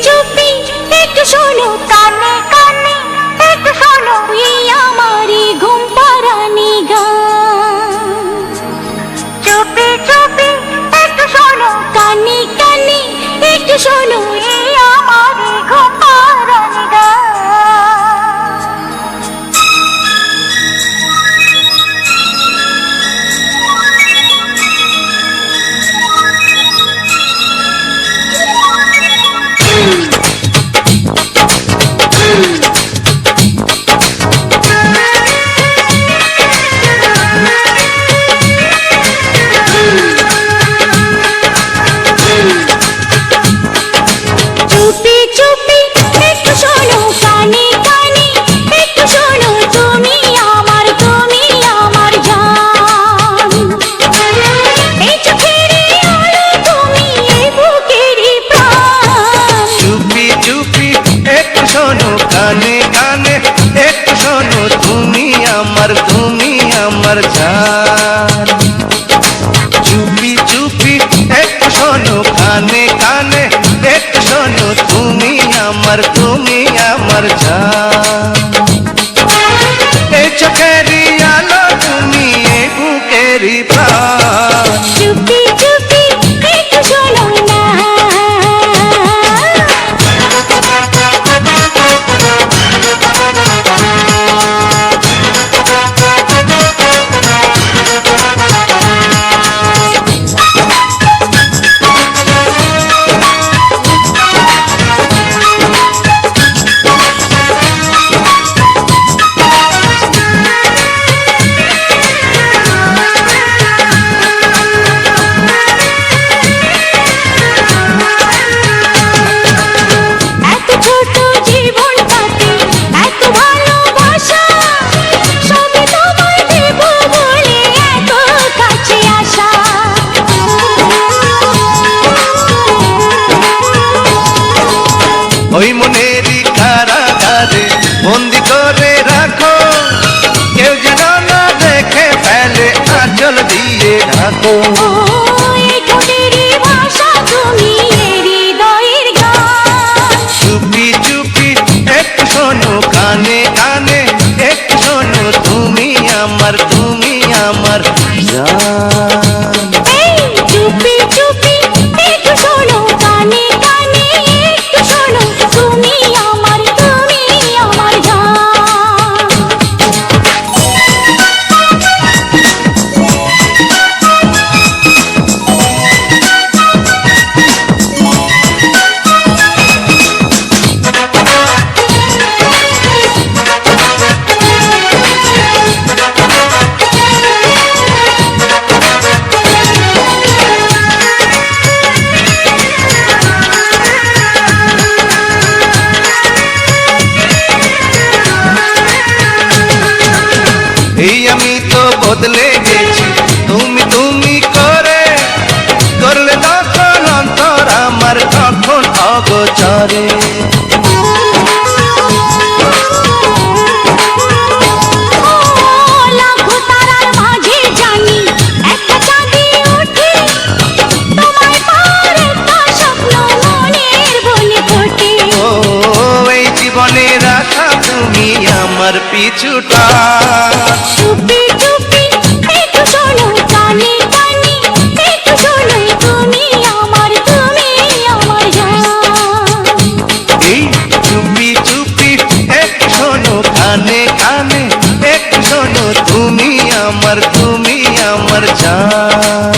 চুপি একটু শোনো, কানে কানে একটু শোনো, এই আমারই ঘুম পাড়ানি গান। চুপি চুপি একটু শোনো, কানে কানে একটু শোনো, এই আমারই ঘুম পাড়ানি গান। কানে কানে একটু শোনো, তুমি আমার জান। চুপি চুপি একটু শোনো, কানে কানে একটু শোনো, তুমি আমার জান। এই চোখেরই আলো, তুমি এই বুকেরই প্রাণ। চুপি চুপি একটু শোনো না। ওই মনেরই কারাগারে বন্দি করে রাখো, কেউ যেন না দেখে ফেলে, আঁচল দিয়ে ঢাকো। চুপি চুপি একটু শোনো, কানে কানে একটু শোনো, তুমি আমার জান। চুপি চুপি একটু শোনো, কানে কানে একটু শোনো, তুমি আমার জান। এই আমি তো বদলে গেছি, তুমি করে করলে তখন অন্তর আমার তখন অগোচরে। এই জীবনে রাখা তুমি আমার পিছুটা। চুপি চুপি একটু শোনো, কানে কানে একটু শোনো, তুমি আমার জান। এই চুপি চুপি একটু শোনো, কানে কানে একটু শোনো, তুমি আমার জান।